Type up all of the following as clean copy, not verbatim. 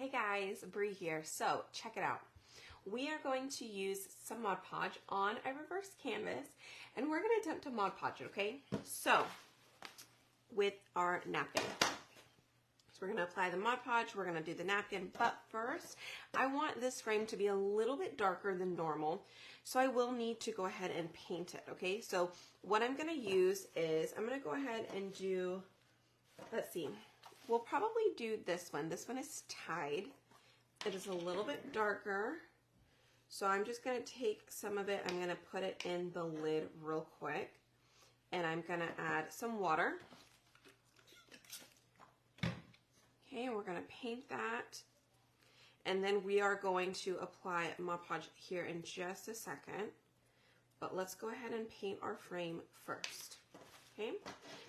Hey guys, Bree here. So check it out. We are going to use some Mod Podge on a reverse canvas and we're going to attempt to Mod Podge it, okay? So with our napkin. So we're going to apply the Mod Podge, we're going to do the napkin, but first I want this frame to be a little bit darker than normal. So I will need to go ahead and paint it, okay? So what I'm going to use is I'm going to go ahead and do, let's see. We'll probably do this one. This one is tied. It is a little bit darker. So I'm just going to take some of it. I'm going to put it in the lid real quick. And I'm going to add some water. Okay, we're going to paint that. And then we are going to apply Mod Podge here in just a second. But let's go ahead and paint our frame first. Okay,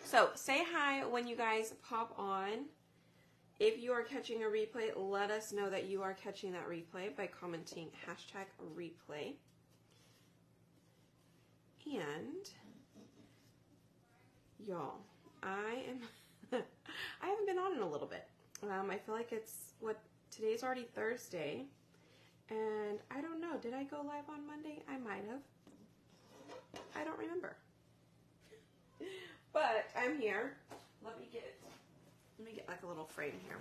so say hi when you guys pop on. If you are catching a replay, let us know that you are catching that replay by commenting #replay. And y'all, I haven't been on in a little bit. I feel like today's already Thursday, and I don't know, did I go live on Monday? I might have. I don't remember. But I'm here. Let me get like a little frame here.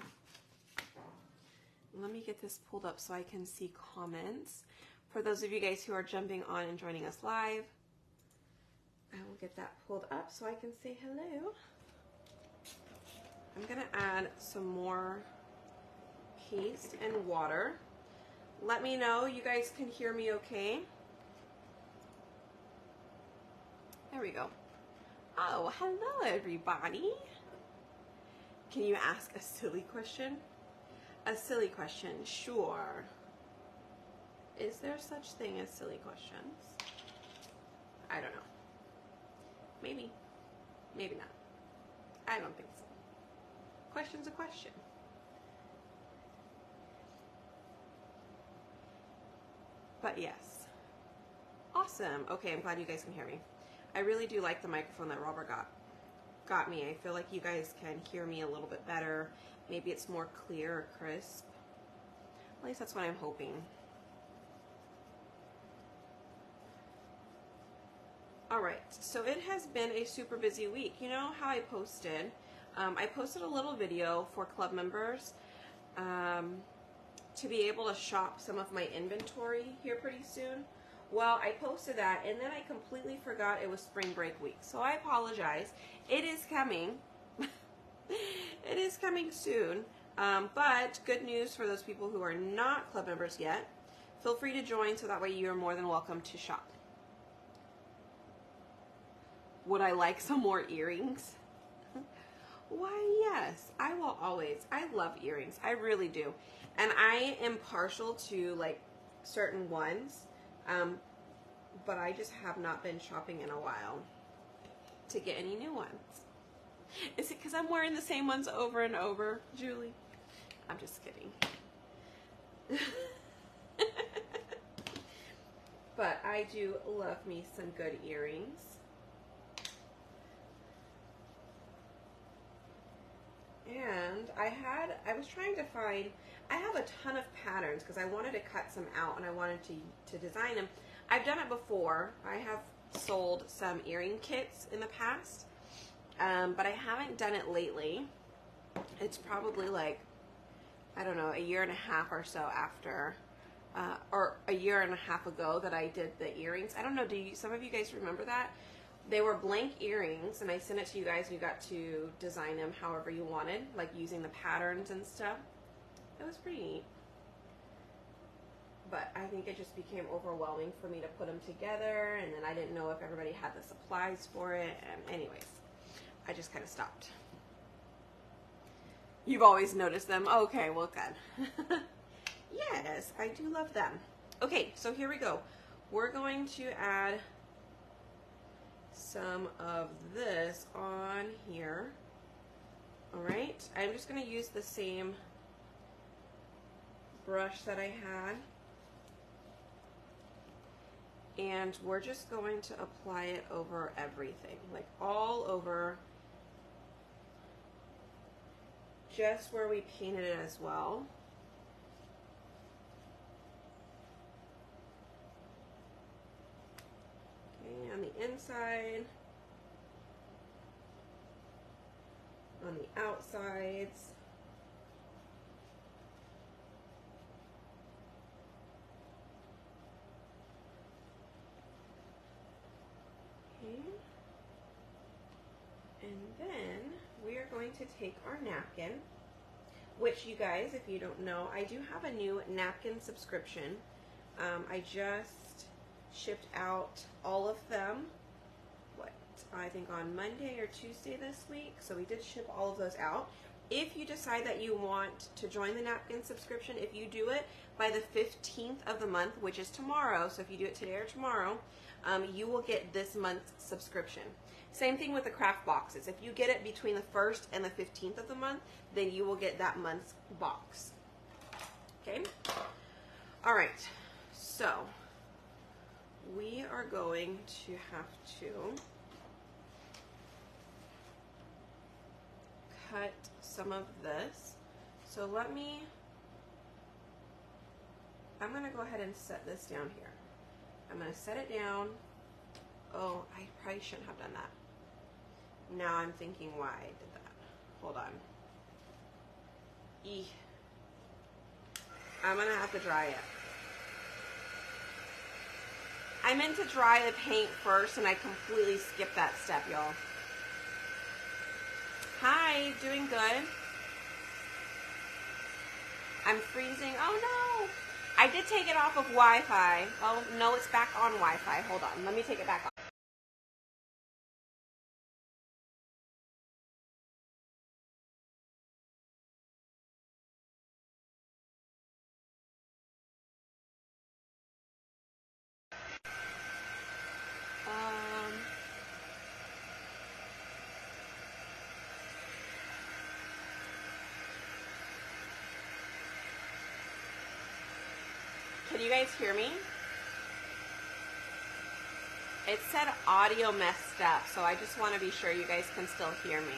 Let me get this pulled up so I can see comments. For those of you guys who are jumping on and joining us live, I will get that pulled up so I can say hello. I'm gonna add some more paste and water. Let me know you guys can hear me okay. There we go. Oh, hello everybody. Can you ask a silly question? A silly question, sure. Is there such thing as silly questions? I don't know. Maybe. Maybe not. I don't think so. Question's a question. But yes. Awesome. Okay, I'm glad you guys can hear me. I really do like the microphone that Robert got me. I feel like you guys can hear me a little bit better. Maybe it's more clear or crisp. At least that's what I'm hoping. All right, so it has been a super busy week. You know how I posted? I posted a little video for club members to be able to shop some of my inventory here pretty soon. Well, I posted that and then I completely forgot it was spring break week. So I apologize. It is coming. It is coming soon. But good news for those people who are not club members yet. Feel free to join so that way you are more than welcome to shop. Would I like some more earrings? Why, yes. I will always. I love earrings. I really do. And I am partial to like certain ones. But I just have not been shopping in a while to get any new ones. Is it because I'm wearing the same ones over and over, Julie? I'm just kidding. But I do love me some good earrings. And I was trying to find, I have a ton of patterns because I wanted to cut some out and I wanted to design them. I've done it before. I have sold some earring kits in the past, but I haven't done it lately. It's probably like, I don't know, a year and a half or so after, or a year and a half ago that I did the earrings. I don't know, some of you guys remember that? They were blank earrings, and I sent it to you guys, and you got to design them however you wanted, like using the patterns and stuff. It was pretty neat. But I think it just became overwhelming for me to put them together, and then I didn't know if everybody had the supplies for it, and anyways, I just kind of stopped. You've always noticed them. Okay, well, good. Yes, I do love them. Okay, so here we go. We're going to add some of this on here. All right, I'm just going to use the same brush that I had, and we're just going to apply it over everything, like all over, just where we painted it as well. the inside, on the outsides. Okay. And then we are going to take our napkin, which you guys, if you don't know, I do have a new napkin subscription. I just shipped out all of them, I think on Monday or Tuesday this week. So we did ship all of those out. If you decide that you want to join the napkin subscription, if you do it by the 15th of the month, which is tomorrow, so if you do it today or tomorrow, you will get this month's subscription. Same thing with the craft boxes. If you get it between the 1st and the 15th of the month, then you will get that month's box. Okay? All right. So we are going to have to cut some of this. So I'm going to go ahead and set this down here. I'm going to set it down. Oh, I probably shouldn't have done that. Now I'm thinking why I did that. Hold on. Eeh. I'm going to have to dry it. I meant to dry the paint first, and I completely skipped that step, y'all. Hi, doing good. I'm freezing. Oh no! I did take it off of Wi-Fi. Oh no, it's back on Wi-Fi. Hold on, let me take it back off. Can you guys hear me? It said audio messed up, so I just want to be sure you guys can still hear me.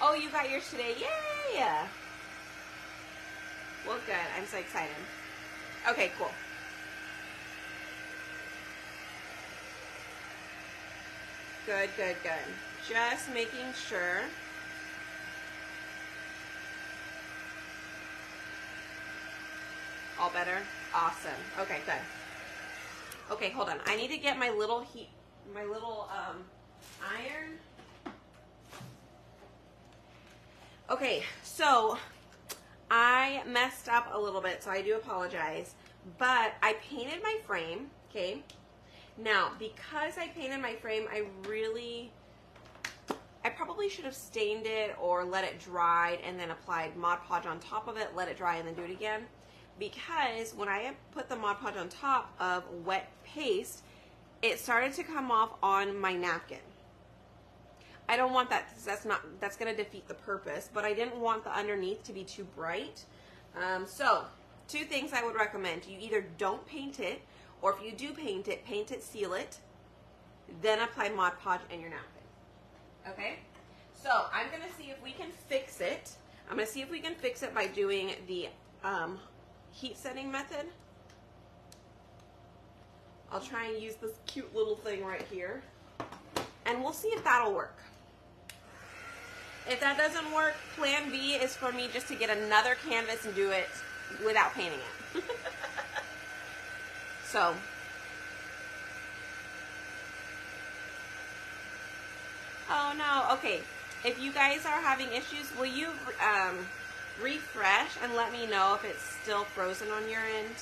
Oh, you got yours today. Yay! Well, good. I'm so excited. Okay, cool. Good, good, good. Just making sure. All better? Awesome. Okay, good. Okay, hold on. I need to get my little iron. Okay, so I messed up a little bit, so I do apologize. But I painted my frame, okay? Now, because I painted my frame, I probably should have stained it or let it dry and then applied Mod Podge on top of it, let it dry, and then do it again. Because when I put the Mod Podge on top of wet paste, it started to come off on my napkin. I don't want that, because that's going to defeat the purpose, but I didn't want the underneath to be too bright. So, two things I would recommend. You either don't paint it, or if you do paint it, seal it, then apply Mod Podge in your napkin. Okay? So, I'm going to see if we can fix it. I'm going to see if we can fix it by doing the heat setting method. I'll try and use this cute little thing right here, and we'll see if that'll work. If that doesn't work, plan B is for me just to get another canvas and do it without painting it. So, oh no, okay. If you guys are having issues, will you refresh and let me know if it's still frozen on your end?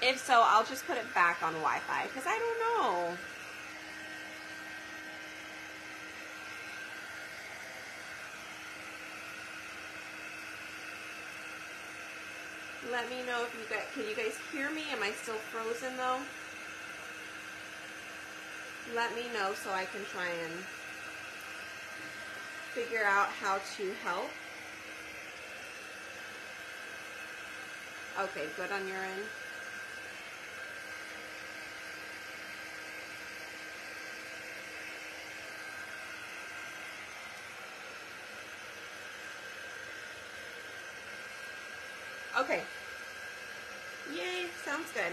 If so, I'll just put it back on Wi-Fi, because I don't know. Let me know if can you guys hear me? Am I still frozen though? Let me know so I can try and figure out how to help. Okay, good on your end. Okay. Yay, sounds good.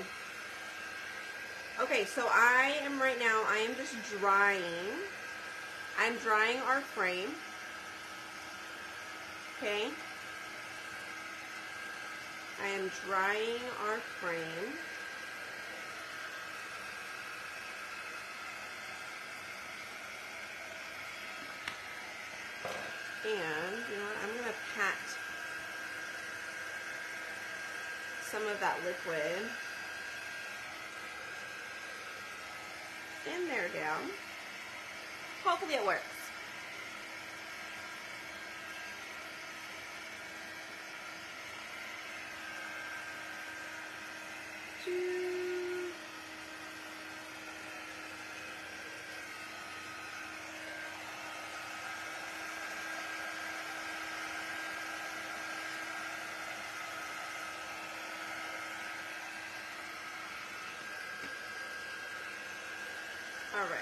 Okay, so I am just drying. I'm drying our frame. Okay. I am drying our frame. And, you know what, I'm going to pat some of that liquid in there down. Hopefully it works. All right.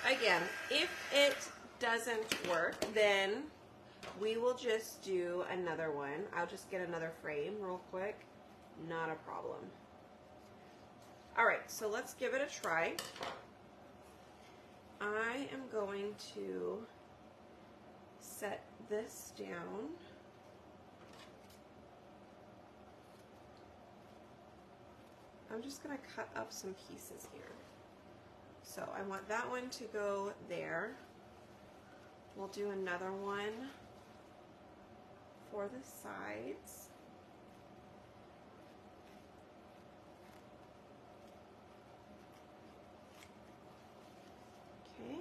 Again, if it doesn't work, then we will just do another one. I'll just get another frame real quick. Not a problem. All right, so let's give it a try. I am going to set this down. I'm just going to cut up some pieces here. So I want that one to go there. We'll do another one for the sides. Okay.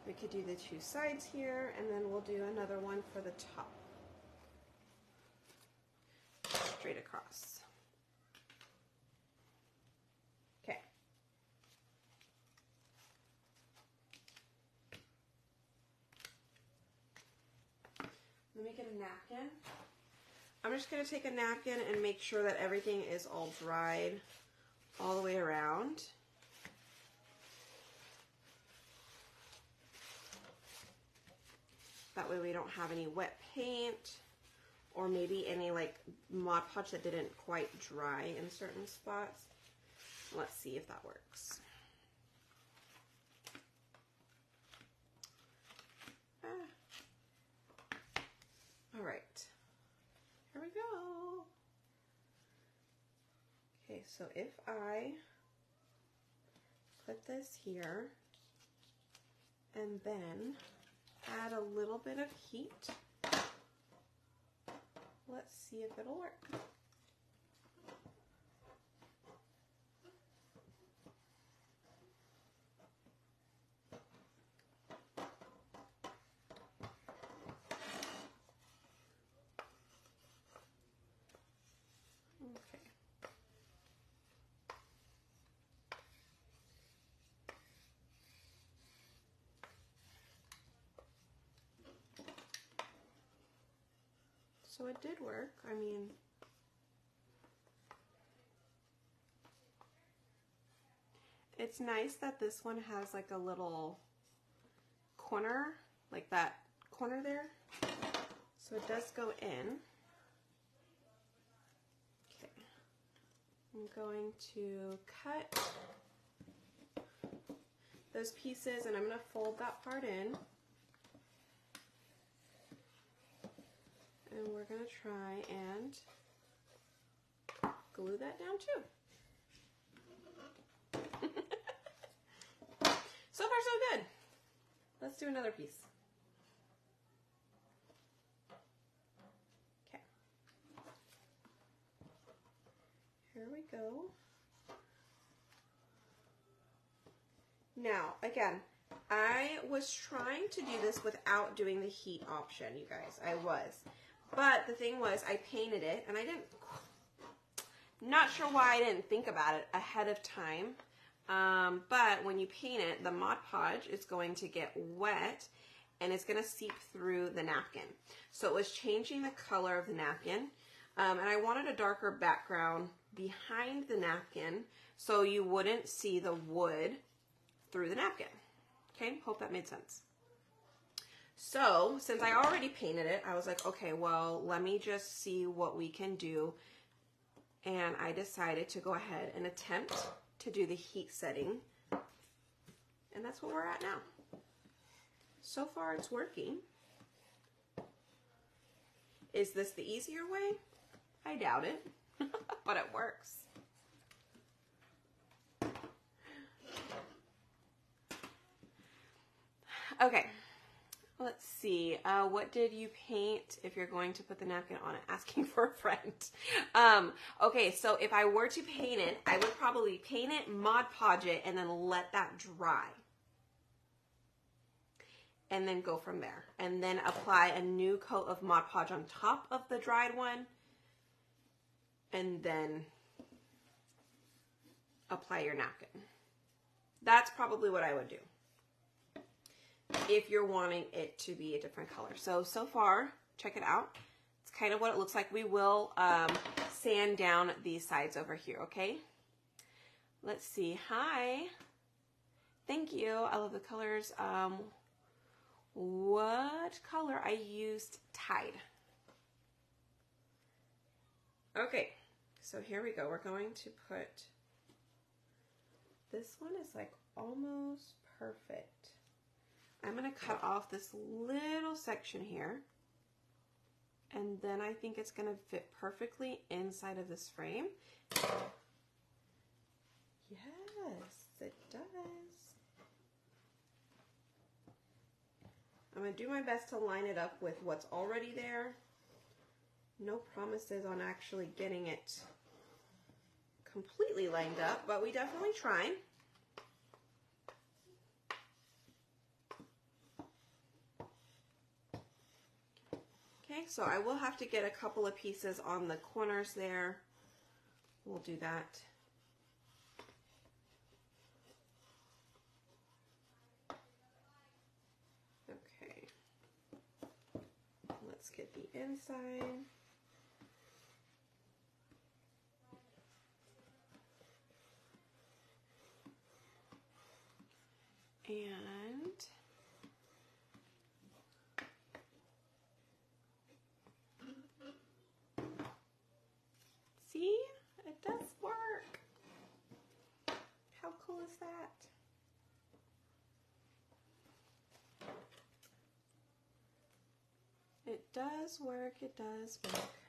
We could do the two sides here, and then we'll do another one for the top. Straight across. Okay. Let me get a napkin. I'm just going to take a napkin and make sure that everything is all dried all the way around. That way we don't have any wet paint or maybe any like Mod Podge that didn't quite dry in certain spots. Let's see if that works. All right, here we go. Okay, so if I put this here and then add a little bit of heat, let's see if it'll work. Okay. So it did work. I mean, it's nice that this one has like a little corner, like that corner there. So it does go in. Okay. I'm going to cut those pieces and I'm going to fold that part in. And we're going to try and glue that down too. So far so good. Let's do another piece. Okay. Here we go. Now, again, I was trying to do this without doing the heat option, you guys. I was. But the thing was, I painted it, and I didn't, not sure why I didn't think about it ahead of time. But when you paint it, the Mod Podge is going to get wet, and it's going to seep through the napkin. So it was changing the color of the napkin, and I wanted a darker background behind the napkin so you wouldn't see the wood through the napkin. Okay, hope that made sense. So since I already painted it, I was like, okay, well, let me just see what we can do. And I decided to go ahead and attempt to do the heat setting. And that's what we're at now. So far, it's working. Is this the easier way? I doubt it, but it works. Okay, let's see. What did you paint if you're going to put the napkin on it? Asking for a friend. Okay, so if I were to paint it, I would probably paint it, Mod Podge it, and then let that dry. And then go from there. And then apply a new coat of Mod Podge on top of the dried one. And then apply your napkin. That's probably what I would do if you're wanting it to be a different color. So far, check it out. It's kind of what it looks like. We will sand down these sides over here, okay? Let's see. Hi. Thank you. I love the colors. What color? I used Tide. Okay, so here we go. We're going to put, this one is like almost perfect. I'm going to cut off this little section here, and then I think it's going to fit perfectly inside of this frame. Yes, it does. I'm going to do my best to line it up with what's already there. No promises on actually getting it completely lined up, but we definitely try. Okay, so I will have to get a couple of pieces on the corners there. We'll do that. Okay, let's get the inside. And see, it does work. How cool is that? It does work, it does work.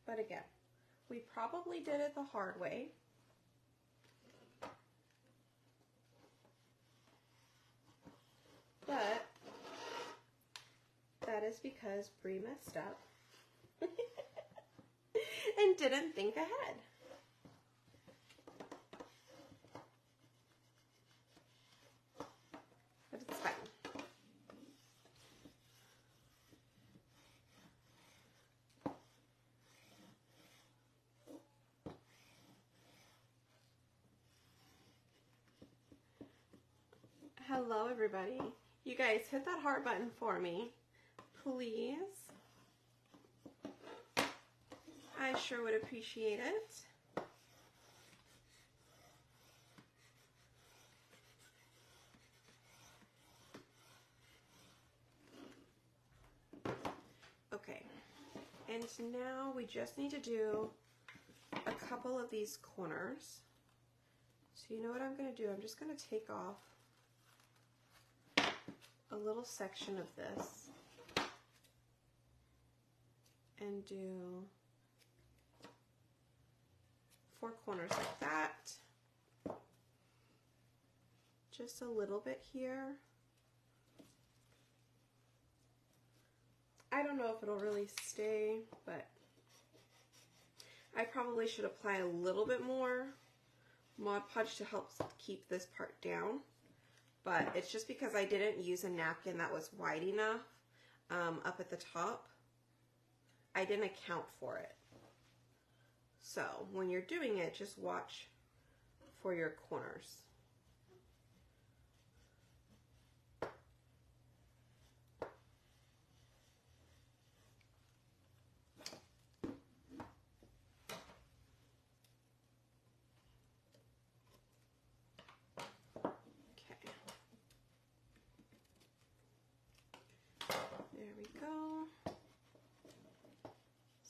But again, we probably did it the hard way. But that is because Bree messed up and didn't think ahead. But it's fine. Hello, everybody. You guys hit that heart button for me, please. I sure would appreciate it. Okay, and now we just need to do a couple of these corners. So you know what I'm going to do? I'm just going to take off a little section of this and do 4 corners like that. Just a little bit here. I don't know if it'll really stay, but I probably should apply a little bit more Mod Podge to help keep this part down. But it's just because I didn't use a napkin that was wide enough up at the top. I didn't account for it. So when you're doing it, just watch for your corners.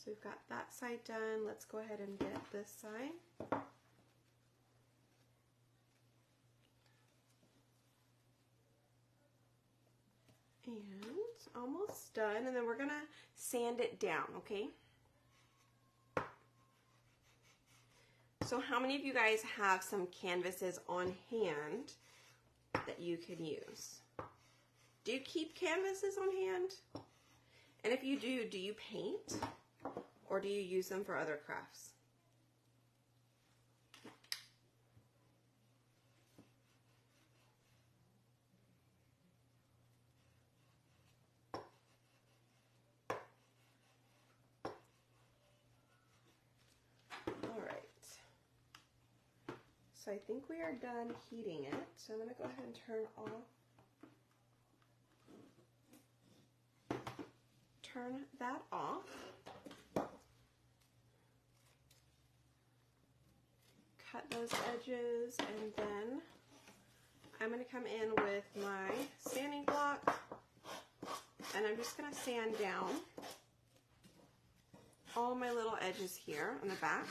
So we've got that side done. Let's go ahead and get this side. And almost done. And then we're gonna sand it down, okay? So how many of you guys have some canvases on hand that you can use? Do you keep canvases on hand? And if you do you paint? Or do you use them for other crafts? All right. So I think we are done heating it. So I'm going to go ahead and turn that off. Cut those edges, and then I'm going to come in with my sanding block, and I'm just going to sand down all my little edges here on the back.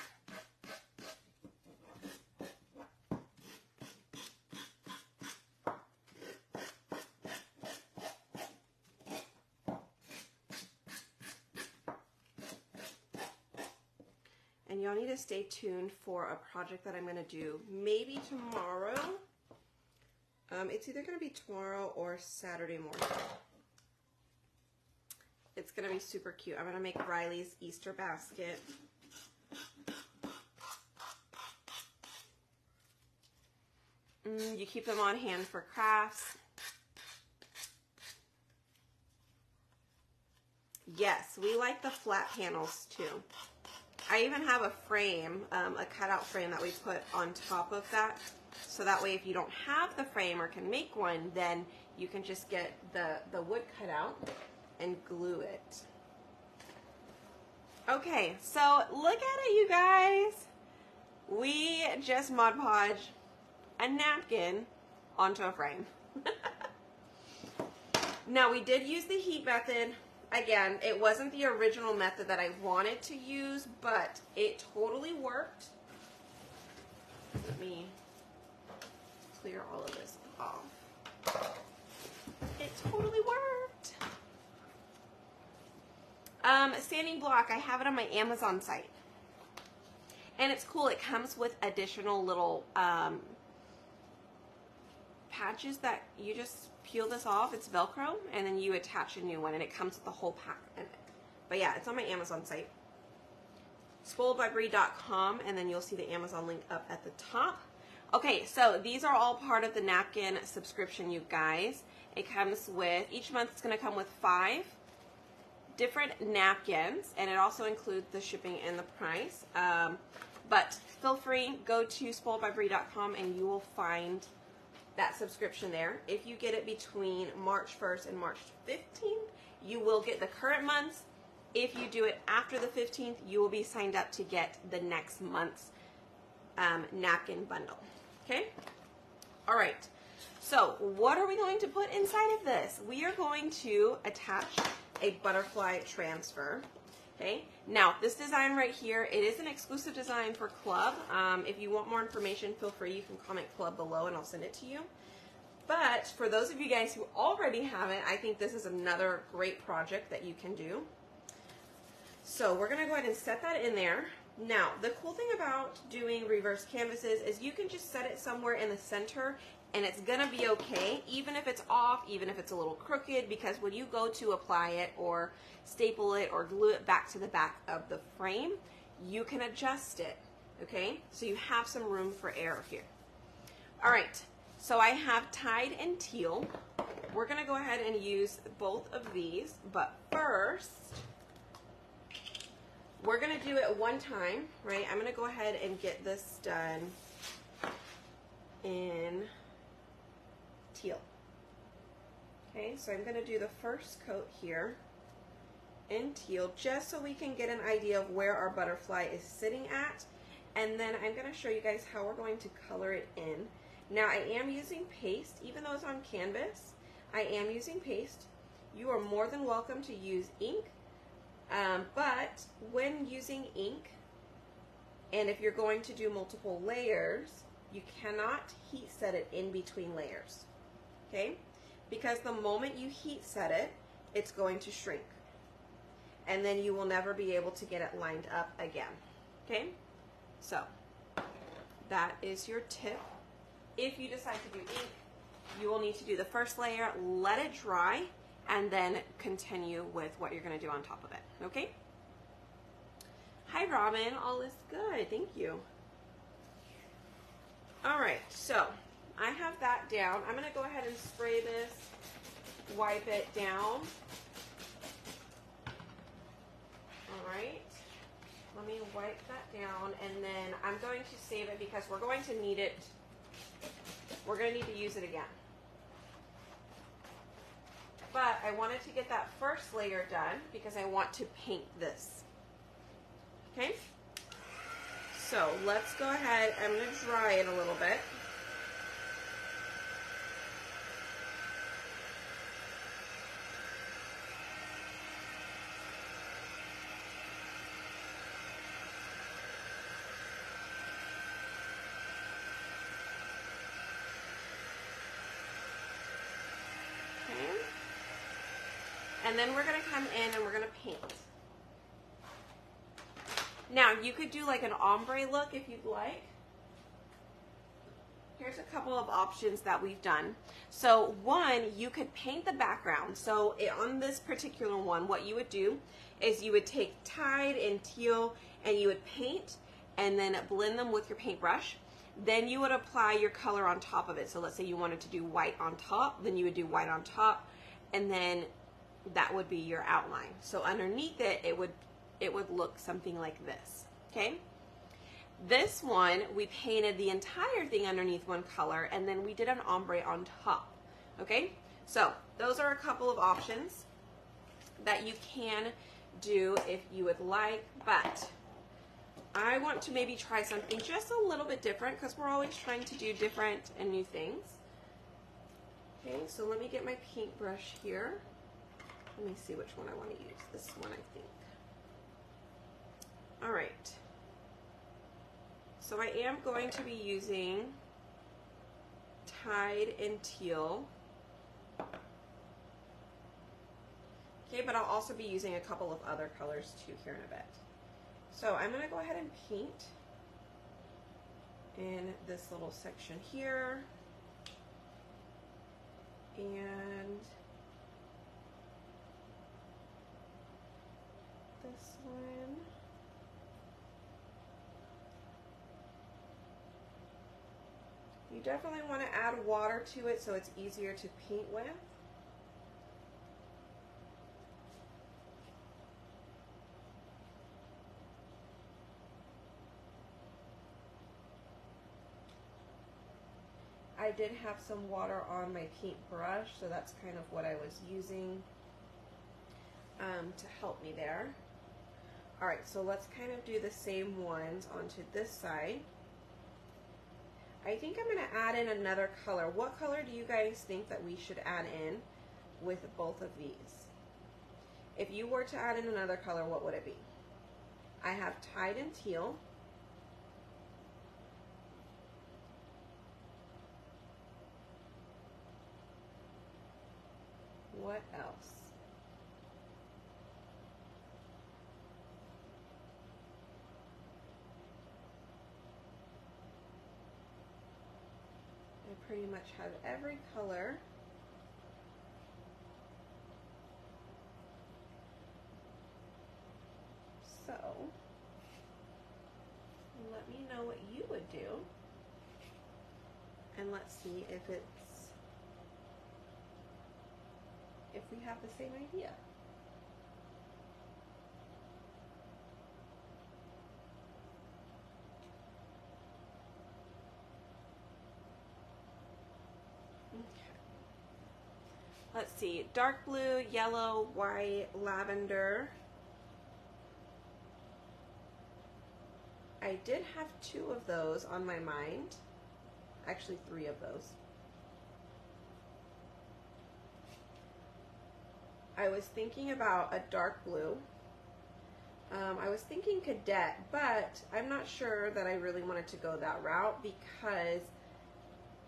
And y'all need to stay tuned for a project that I'm going to do maybe tomorrow. It's either going to be tomorrow or Saturday morning. It's going to be super cute. I'm going to make Riley's Easter basket. You keep them on hand for crafts. Yes, we like the flat panels too. I even have a frame, a cutout frame that we put on top of that. So that way if you don't have the frame or can make one, then you can just get the wood cut out and glue it. Okay, so look at it, you guys. We just Mod Podge a napkin onto a frame. Now we did use the heat method. Again, it wasn't the original method that I wanted to use, but it totally worked. Let me clear all of this off. It totally worked. Sanding block, I have it on my Amazon site. And it's cool, it comes with additional little patches that you just peel this off. It's Velcro, and then you attach a new one, and it comes with the whole pack in it. But yeah, it's on my Amazon site, spoiledbybrie.com, and then you'll see the Amazon link up at the top. Okay, so these are all part of the napkin subscription, you guys. It comes with, each month it's going to come with 5 different napkins, and it also includes the shipping and the price. But feel free, go to spoiledbybrie.com, and you will find that subscription there. If you get it between March 1st and March 15th, you will get the current month's. If you do it after the 15th, you will be signed up to get the next month's napkin bundle. Okay? All right. So what are we going to put inside of this? We are going to attach a butterfly transfer. Okay? Now, this design right here, it is an exclusive design for Club. If you want more information, feel free. You can comment Club below and I'll send it to you. But for those of you guys who already have it, I think this is another great project that you can do. So we're going to go ahead and set that in there. Now, the cool thing about doing reverse canvases is you can just set it somewhere in the center and it's going to be okay, even if it's off, even if it's a little crooked, because when you go to apply it or staple it or glue it back to the back of the frame, you can adjust it, okay? So you have some room for error here. All right, so I have Tide and Teal. We're going to go ahead and use both of these, but first, we're going to do it one time, right? I'm going to go ahead and get this done in teal. Okay, so I'm going to do the first coat here in teal just so we can get an idea of where our butterfly is sitting at, and then I'm going to show you guys how we're going to color it in. Now I am using paste, even though it's on canvas, I am using paste. You are more than welcome to use ink But when using ink, and if you're going to do multiple layers, you cannot heat set it in between layers, okay? Because the moment you heat set it, it's going to shrink. And then you will never be able to get it lined up again, okay? So, that is your tip. If you decide to do ink, you will need to do the first layer, let it dry, and then continue with what you're going to do on top of it, okay? Hi, Robin. All is good. Thank you. All right, so I have that down. I'm going to go ahead and spray this, wipe it down. All right. Let me wipe that down, and then I'm going to save it because we're going to need it. We're going to need to use it again. But I wanted to get that first layer done because I want to paint this. Okay? So let's go ahead. I'm going to dry it a little bit. And then we're going to come in and we're going to paint. Now, you could do like an ombre look if you'd like. Here's a couple of options that we've done. So one, you could paint the background. So on this particular one, what you would do is you would take Tide and Teal and you would paint and then blend them with your paintbrush. Then you would apply your color on top of it. So let's say you wanted to do white on top, then you would do white on top, and then that would be your outline. So underneath it, it would look something like this, okay? This one, we painted the entire thing underneath one color, and then we did an ombre on top, okay? So those are a couple of options that you can do if you would like, but I want to maybe try something just a little bit different because we're always trying to do different and new things. Okay, so let me get my paintbrush here. Let me see which one I want to use. This one, I think. All right. So I am going to be using Tide and Teal. Okay, but I'll also be using a couple of other colors too here in a bit. So I'm going to go ahead and paint in this little section here. And this one. You definitely want to add water to it so it's easier to paint with. I did have some water on my paintbrush, so that's kind of what I was using to help me there. Alright, so let's kind of do the same ones onto this side. I think I'm going to add in another color. What color do you guys think that we should add in with both of these? If you were to add in another color, what would it be? I have Tide and Teal. What else? I pretty much have every color. So, let me know what you would do. And let's see if we have the same idea. Let's see, dark blue, yellow, white, lavender. I did have 2 of those on my mind. Actually, 3 of those. I was thinking about a dark blue. I was thinking cadet, but I'm not sure that I really wanted to go that route because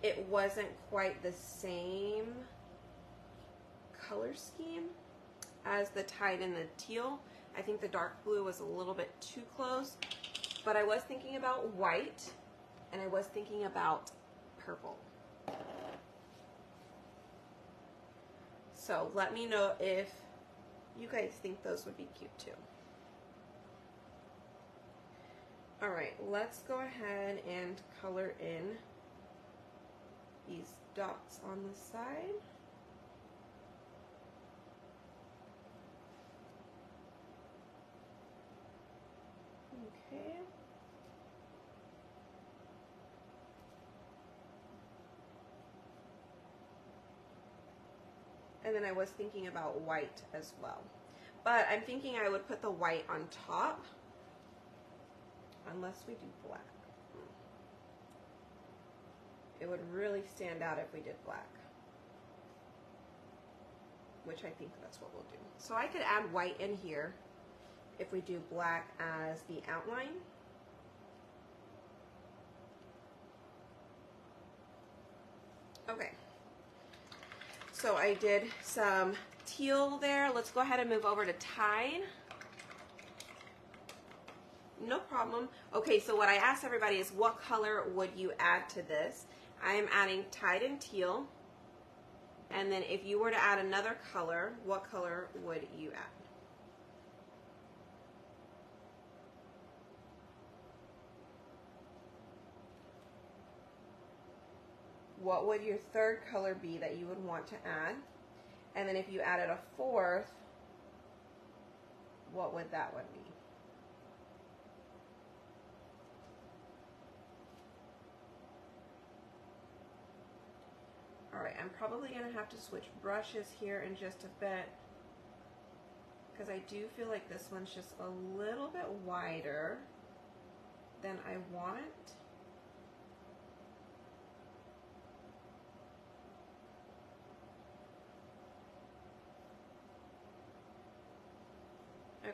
it wasn't quite the same color scheme as the tide and the teal. I think the dark blue was a little bit too close, but I was thinking about white and I was thinking about purple. So let me know if you guys think those would be cute too. All right, let's go ahead and color in these dots on the side. Okay. And then I was thinking about white as well. But I'm thinking I would put the white on top. Unless we do black. It would really stand out if we did black. Which I think that's what we'll do. So I could add white in here if we do black as the outline. Okay. So I did some teal there. Let's go ahead and move over to tide. No problem. Okay, so what I asked everybody is what color would you add to this? I'm adding tide and teal. And then if you were to add another color, what color would you add? What would your third color be that you would want to add? And then if you added a fourth, what would that one be? All right, I'm probably going to have to switch brushes here in just a bit because I do feel like this one's just a little bit wider than I want. Okay,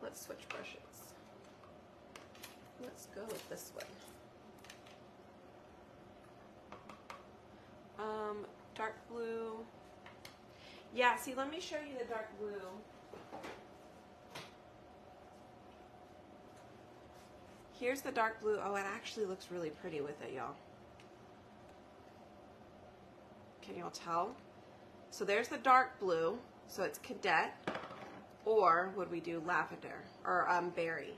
let's switch brushes. Let's go with this one. Dark blue. Yeah, see, let me show you the dark blue. Here's the dark blue. Oh, it actually looks really pretty with it, y'all. Can y'all tell? So there's the dark blue. So it's cadet. Or would we do lavender or berry?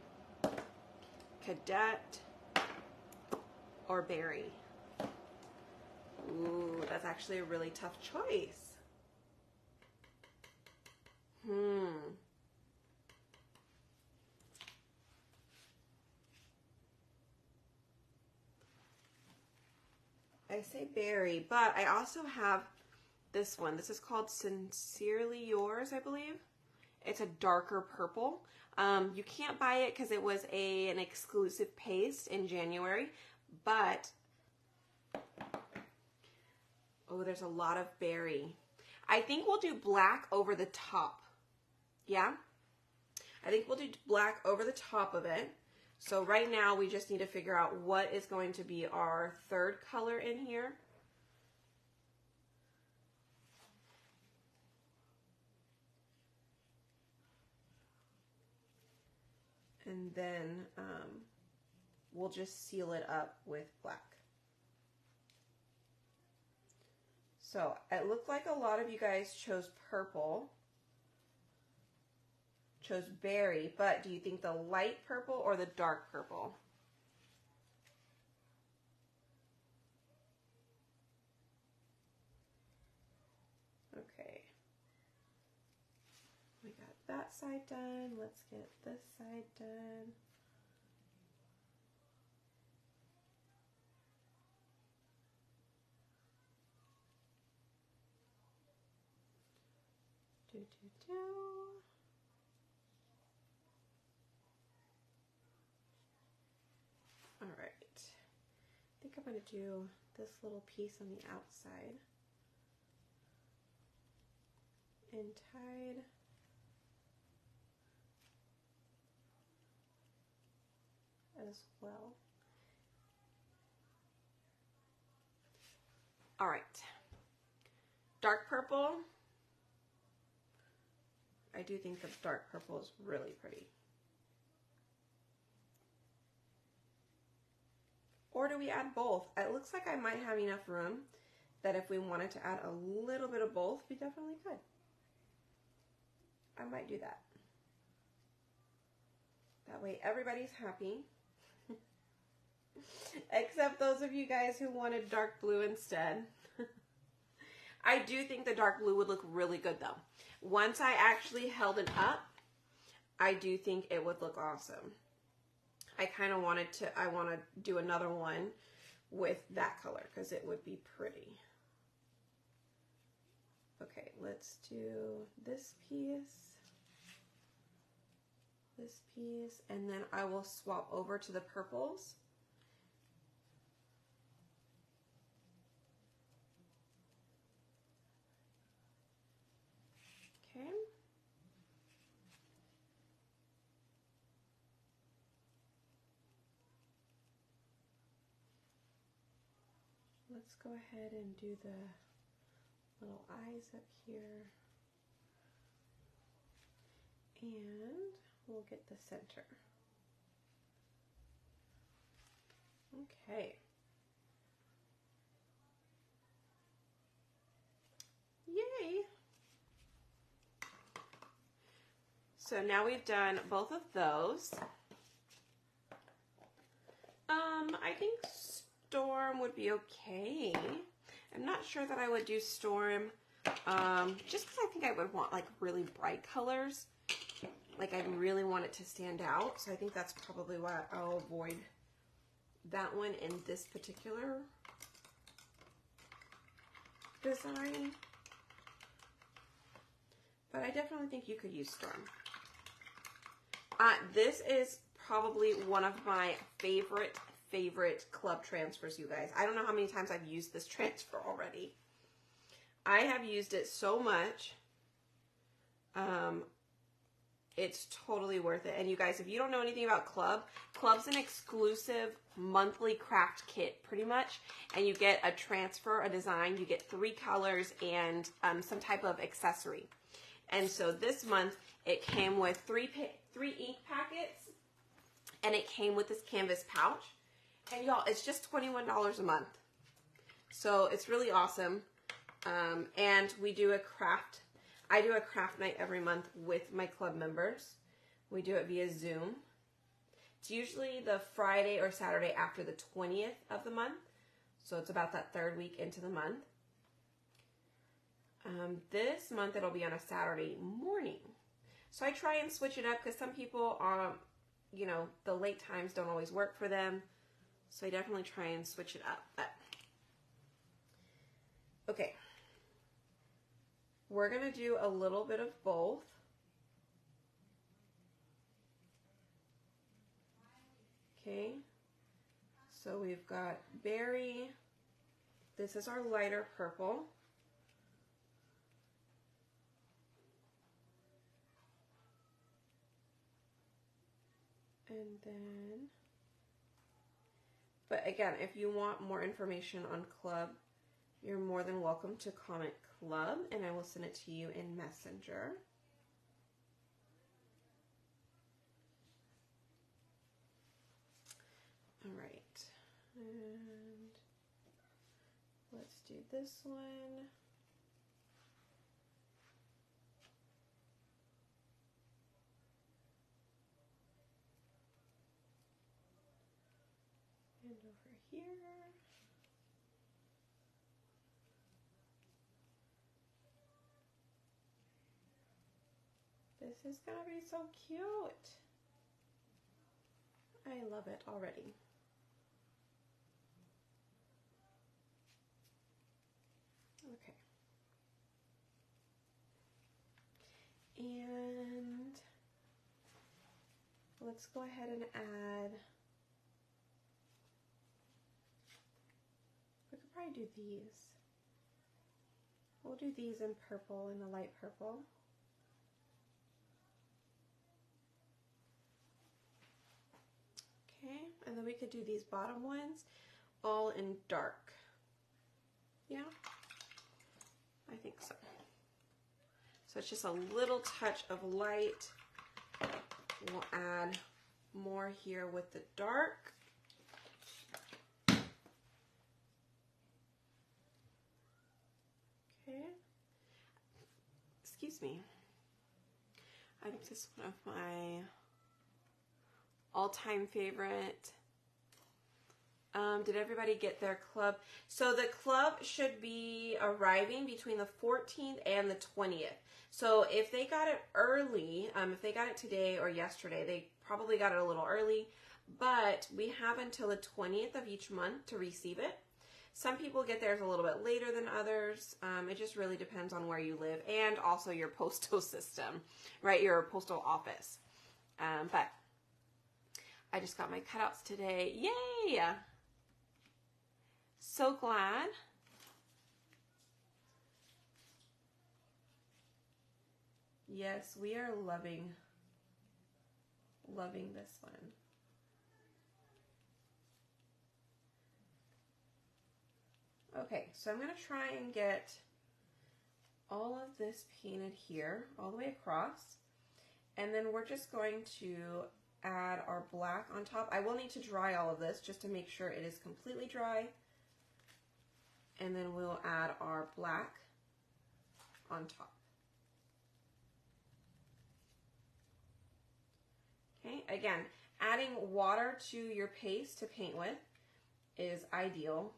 Cadet or berry? Ooh, that's actually a really tough choice. I say berry, but I also have this one. This is called Sincerely Yours, I believe. It's a darker purple. You can't buy it because it was an exclusive paste in January, but oh, there's a lot of berry. I think we'll do black over the top. Yeah? I think we'll do black over the top of it. So right now we just need to figure out what is going to be our third color in here. And then we'll just seal it up with black. So it looked like a lot of you guys chose purple, chose berry, but do you think the light purple or the dark purple? Okay. We got that side done. Let's get this side done. All right. I think I'm going to do this little piece on the outside. And tide. as well. All right, dark purple. I do think the dark purple is really pretty. Or do we add both? It looks like I might have enough room that if we wanted to add a little bit of both, we definitely could. I might do that. That way everybody's happy. Except those of you guys who wanted dark blue instead. I do think the dark blue would look really good though. Once I actually held it up, I do think it would look awesome. I kind of wanted to, I want to do another one with that color because it would be pretty. Okay, let's do this piece, and then I will swap over to the purples. Okay. Let's go ahead and do the little eyes up here. And we'll get the center. Okay. Yay! So now we've done both of those. I think Storm would be okay. I'm not sure that I would do Storm, just because I think I would want like really bright colors. Like I really want it to stand out. So I think that's probably why I'll avoid that one in this particular design. But I definitely think you could use Storm. This is probably one of my favorite club transfers, you guys. I don't know how many times I've used this transfer already. I have used it so much. It's totally worth it. And you guys, if you don't know anything about Club's an exclusive monthly craft kit, pretty much. And you get a transfer, a design, you get 3 colors and some type of accessory. And so this month, it came with 3 ink packets, and it came with this canvas pouch. And y'all, it's just $21 a month. So it's really awesome. And we do a craft. I do a craft night every month with my club members. We do it via Zoom. It's usually the Friday or Saturday after the 20th of the month. So it's about that 3rd week into the month. This month it'll be on a Saturday morning. So I try and switch it up because some people are, you know, the late times don't always work for them. So I definitely try and switch it up. But, okay. We're going to do a little bit of both. Okay. So we've got berry. This is our lighter purple. And then, but again, if you want more information on Club, you're more than welcome to comment Club, and I will send it to you in Messenger. All right, and let's do this one. And over here. This is gonna be so cute. I love it already. Okay. And let's go ahead and add, we could probably do these. We'll do these in purple, in the light purple. Okay, then we could do these bottom ones all in dark. Yeah, I think so. So it's just a little touch of light. We'll add more here with the dark. Okay. Excuse me. I think this is one of my all-time favorite. Did everybody get their club? So the club should be arriving between the 14th and the 20th. So if they got it early, if they got it today or yesterday, they probably got it a little early, but we have until the 20th of each month to receive it. Some people get theirs a little bit later than others. It just really depends on where you live and also your postal system, right? Your postal office. But I just got my cutouts today. Yay! So glad. Yes, we are loving this one. Okay, so I'm going to try and get all of this painted here, all the way across. And then we're just going to add our black on top. I will need to dry all of this just to make sure it is completely dry. And then we'll add our black on top. Okay, again, adding water to your paste to paint with is ideal.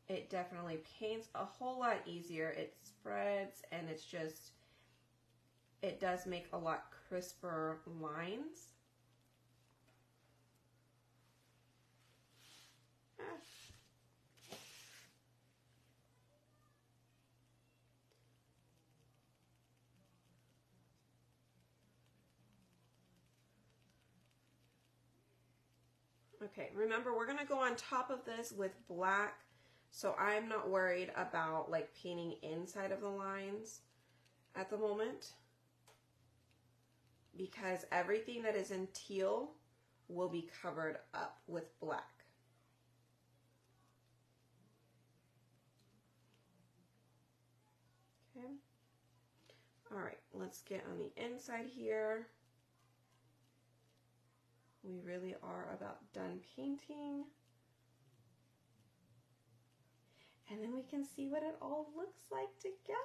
It definitely paints a whole lot easier. It spreads and it's just, it does make a lot crisper lines. Okay, remember we're gonna go on top of this with black, so I'm not worried about like painting inside of the lines at the moment because everything that is in teal will be covered up with black. Okay. All right, let's get on the inside here. We really are about done painting. And then we can see what it all looks like together.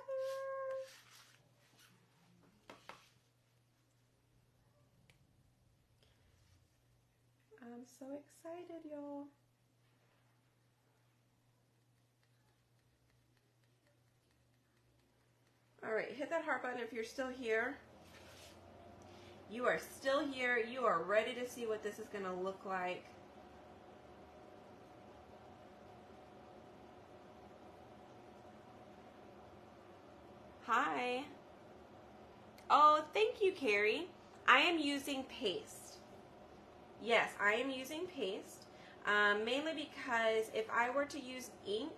I'm so excited, y'all. All right, hit that heart button if you're still here. You are still here. You are ready to see what this is going to look like. Hi. Oh, thank you, Carrie. I am using paste. Yes, I am using paste. Mainly because if I were to use ink,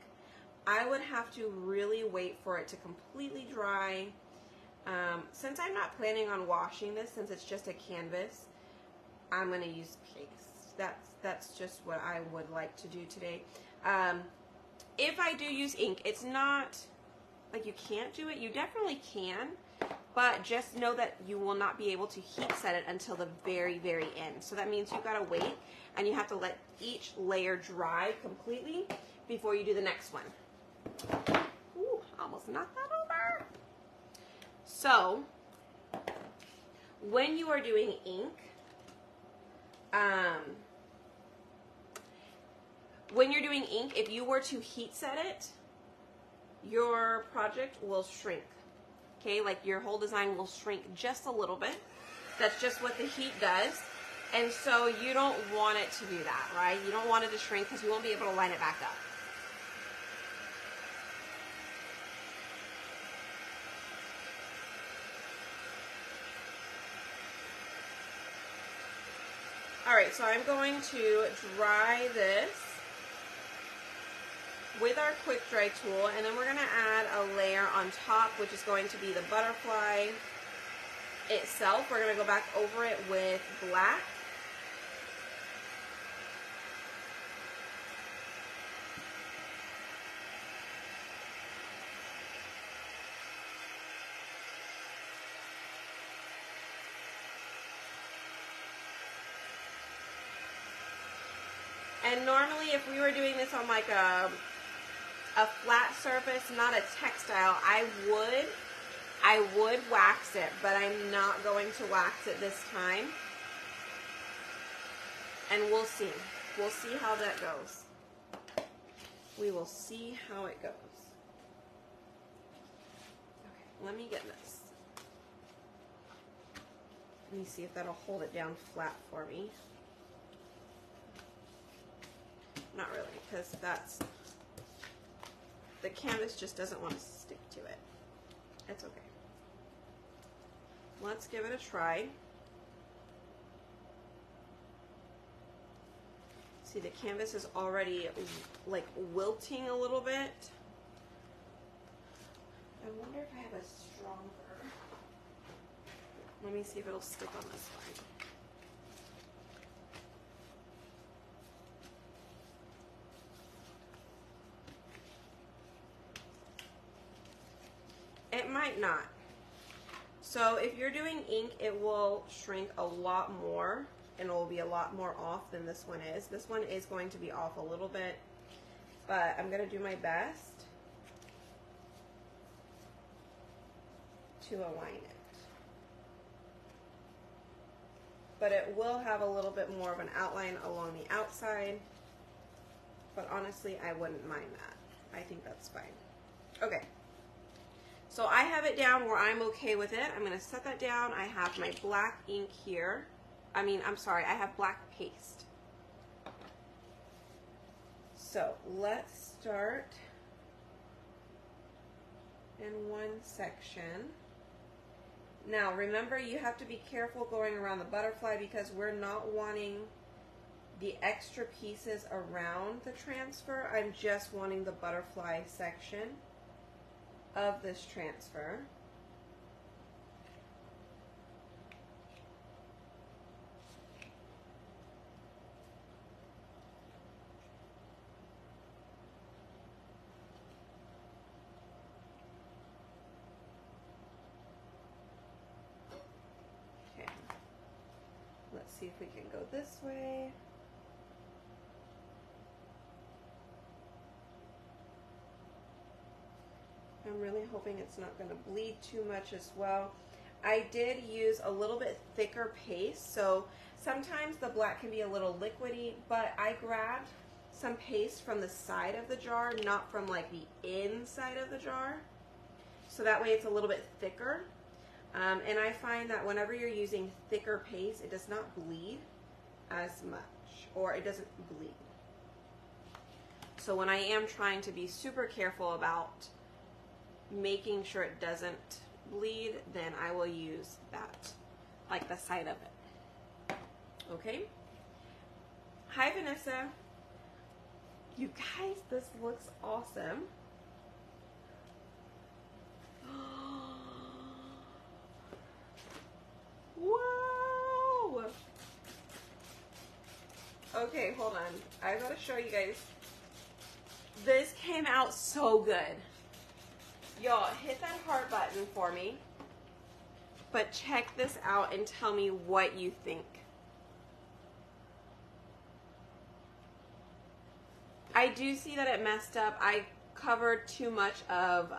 I would have to really wait for it to completely dry. Since I'm not planning on washing this, since it's just a canvas, I'm going to use paste. That's just what I would like to do today. If I do use ink, it's not like you can't do it. You definitely can, but just know that you will not be able to heat set it until the very, very end. So that means you've got to wait, and you have to let each layer dry completely before you do the next one. Ooh, almost knocked that over. So, when you are doing ink, if you were to heat set it, your project will shrink. Okay, like your whole design will shrink just a little bit. That's just what the heat does. And so you don't want it to do that, right? You don't want it to shrink because you won't be able to line it back up. Alright, so I'm going to dry this with our quick dry tool, and then we're going to add a layer on top, which is going to be the butterfly itself. We're going to go back over it with black. And normally if we were doing this on like a flat surface, not a textile, I would wax it, but I'm not going to wax it this time. And we'll see. We'll see how that goes. We will see how it goes. Okay, let me get this. Let me see if that'll hold it down flat for me. Not really, because the canvas just doesn't want to stick to it. It's okay. Let's give it a try. See, the canvas is already like wilting a little bit. I wonder if I have a stronger. Let me see if it'll stick on this one. It might not. So if you're doing ink, it will shrink a lot more and it will be a lot more off than this one is. This one is going to be off a little bit, but I'm going to do my best to align it. But it will have a little bit more of an outline along the outside, but honestly, I wouldn't mind that. I think that's fine. Okay. So I have it down where I'm okay with it. I'm going to set that down. I have my black ink here. I'm sorry, I have black paste. So let's start in one section. Now remember, you have to be careful going around the butterfly because we're not wanting the extra pieces around the transfer. I'm just wanting the butterfly section of this transfer. Okay, let's see if we can go this way. I'm really hoping it's not going to bleed too much as well. I did use a little bit thicker paste, so sometimes the black can be a little liquidy, but I grabbed some paste from the side of the jar, not from like the inside of the jar. So that way it's a little bit thicker. And I find that whenever you're using thicker paste, it does not bleed as much, or it doesn't bleed. So when I am trying to be super careful about making sure it doesn't bleed, then I will use that, like the side of it. Okay? Hi, Vanessa. You guys, this looks awesome. Whoa! Okay, hold on. I gotta show you guys. This came out so good. Y'all, hit that heart button for me. But check this out and tell me what you think. I do see that it messed up. I covered too much of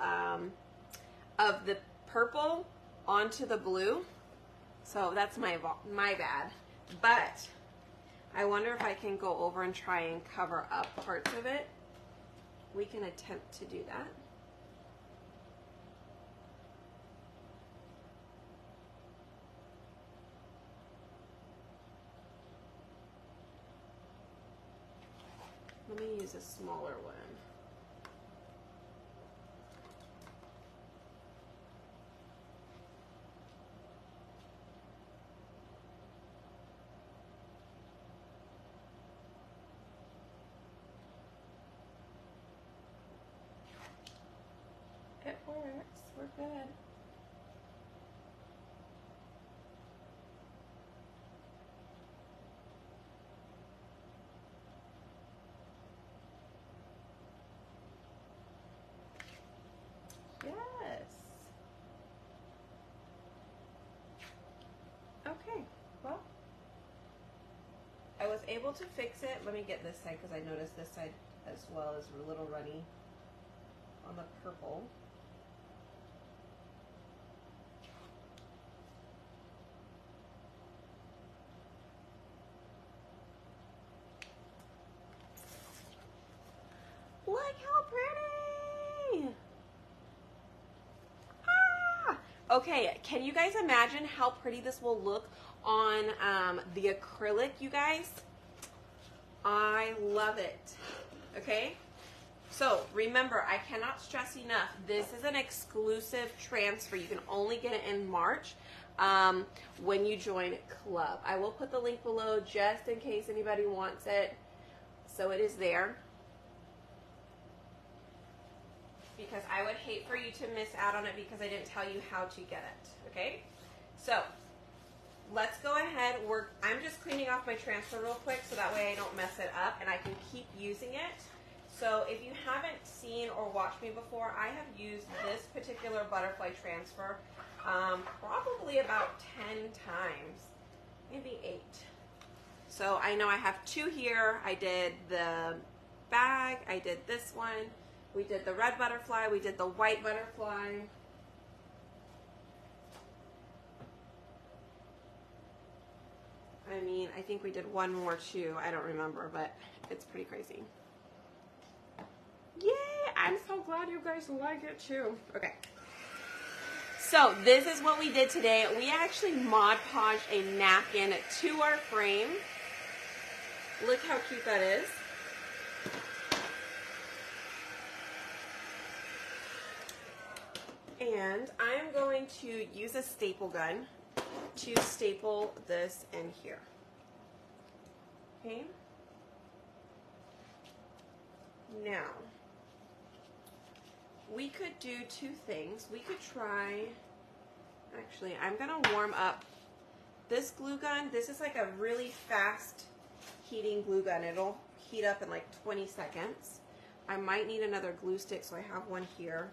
the purple onto the blue. So that's my bad. But I wonder if I can go over and try and cover up parts of it. We can attempt to do that. Let me use a smaller one. It works. We're good. Yes. Okay. Well, I was was able to fix it. Let me get this side because I noticed this side as well is a little runny on the purple. Look how pretty! Ah! Okay, can you guys imagine how pretty this will look on the acrylic, you guys? I love it. Okay? So remember, I cannot stress enough, this is an exclusive transfer. You can only get it in March when you join Club. I will put the link below just in case anybody wants it. So it is there. Because I would hate for you to miss out on it because I didn't tell you how to get it. Okay? So let's go ahead. I'm just cleaning off my transfer real quick so that way I don't mess it up and I can keep using it. So if you haven't seen or watched me before, I have used this particular butterfly transfer probably about 10 times, maybe 8. So I know I have 2 here. I did the bag, I did this one, we did the red butterfly, we did the white butterfly. I mean, I think we did one more too. I don't remember, but it's pretty crazy. Yay! I'm so glad you guys like it too. Okay. So this is what we did today. We actually Mod Podged a napkin to our frame. Look how cute that is. And I'm going to use a staple gun to staple this in here. Okay? Now, we could do 2 things. We could try, actually, I'm going to warm up this glue gun. This is like a really fast heating glue gun. It'll heat up in like 20 seconds. I might need another glue stick, so I have one here.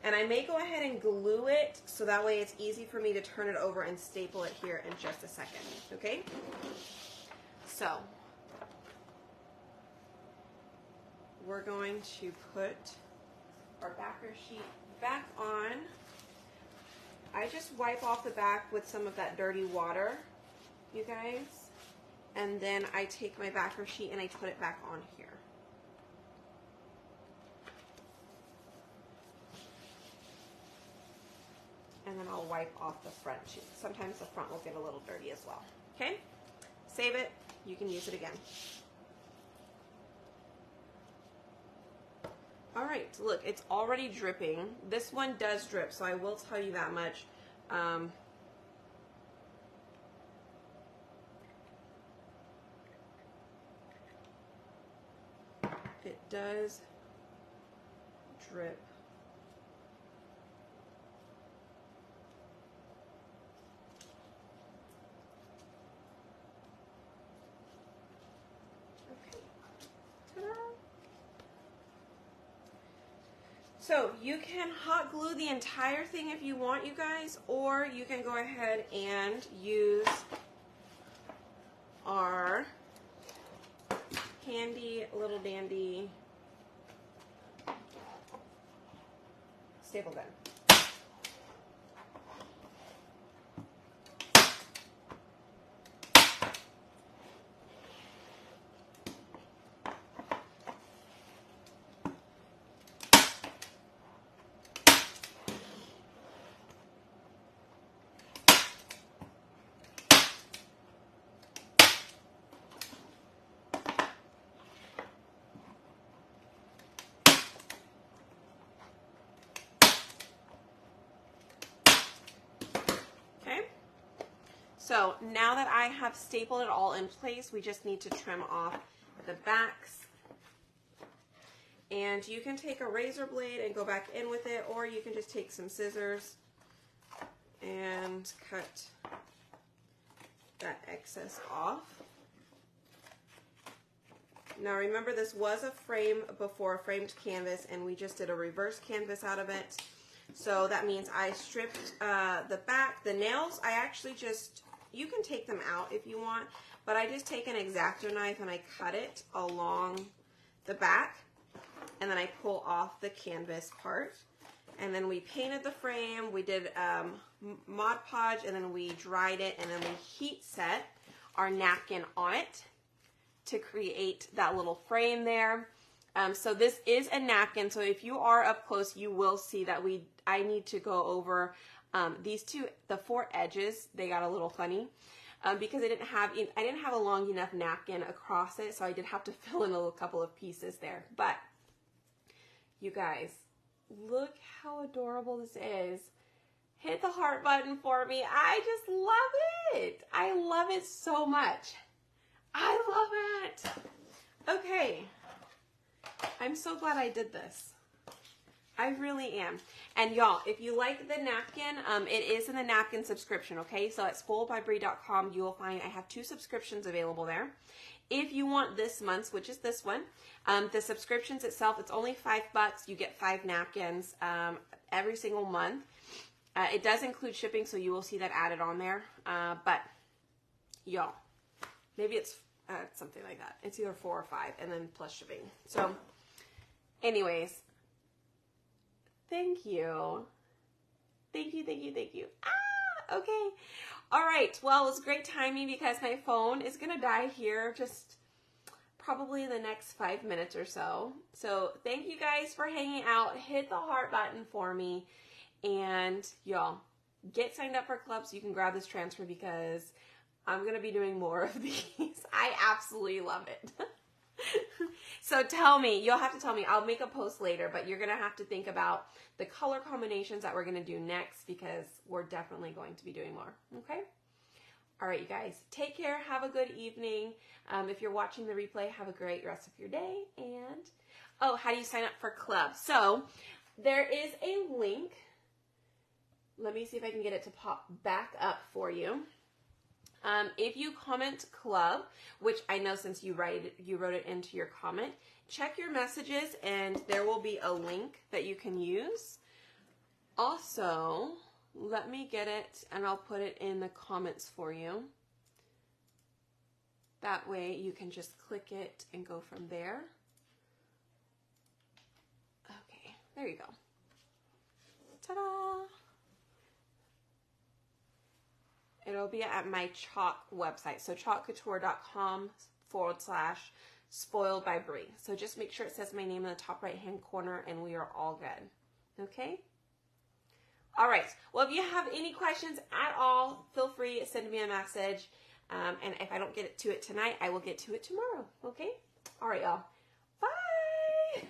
And I may go ahead and glue it so that way it's easy for me to turn it over and staple it here in just a second. Okay? So, we're going to put our backer sheet back on. I just wipe off the back with some of that dirty water, you guys. And then I take my backer sheet and I put it back on here. And then I'll wipe off the front sheet. Sometimes the front will get a little dirty as well. Okay? Save it. You can use it again. All right, look, it's already dripping. This one does drip, so I will tell you that much. It does drip. So you can hot glue the entire thing if you want, you guys, or you can go ahead and use our handy little dandy staple gun. So now that I have stapled it all in place, we just need to trim off the backs. And you can take a razor blade and go back in with it, or you can just take some scissors and cut that excess off. Now remember, this was a frame before, a framed canvas, and we just did a reverse canvas out of it. So that means I stripped the back. The nails, I actually just, you can take them out if you want, but I just take an X-Acto knife and I cut it along the back, and then I pull off the canvas part. And then we painted the frame, we did Mod Podge, and then we dried it, and then we heat set our napkin on it to create that little frame there. So this is a napkin, so if you are up close, you will see that I need to go over these the 4 edges. They got a little funny because I didn't have a long enough napkin across it, so I did have to fill in a couple of pieces there. But you guys, look how adorable this is. Hit the heart button for me. I just love it. I love it so much. I love it. Okay. I'm so glad I did this. I really am. And y'all, if you like the napkin, it is in the napkin subscription, okay? So at spoiledbybrie.com, you will find I have 2 subscriptions available there. If you want this month's, which is this one, the subscriptions itself, it's only $5. You get 5 napkins every single month. It does include shipping, so you will see that added on there. But y'all, maybe it's something like that. It's either 4 or 5, and then plus shipping. So, anyways, thank you. Thank you, thank you, thank you. Okay. All right. Well, it was great timing because my phone is going to die here just probably in the next 5 minutes or so. So thank you guys for hanging out. Hit the heart button for me. And y'all, get signed up for clubs so you can grab this transfer because I'm going to be doing more of these. I absolutely love it. So tell me, you'll have to tell me, I'll make a post later, but you're going to have to think about the color combinations that we're going to do next because we're definitely going to be doing more, okay? All right, you guys, take care. Have a good evening. If you're watching the replay, have a great rest of your day. And, oh, how do you sign up for club? So there is a link. Let me see if I can get it to pop back up for you. If you comment club, which I know since you wrote it into your comment, check your messages and there will be a link that you can use. Also, let me get it and I'll put it in the comments for you. That way you can just click it and go from there. Okay, there you go. Ta-da! It'll be at my Chalk website. So chalkcouture.com/spoiledbybrie. So just make sure it says my name in the top right-hand corner and we are all good. Okay? All right. Well, if you have any questions at all, feel free to send me a message. And if I don't get to it tonight, I will get to it tomorrow. Okay? All right, y'all. Bye!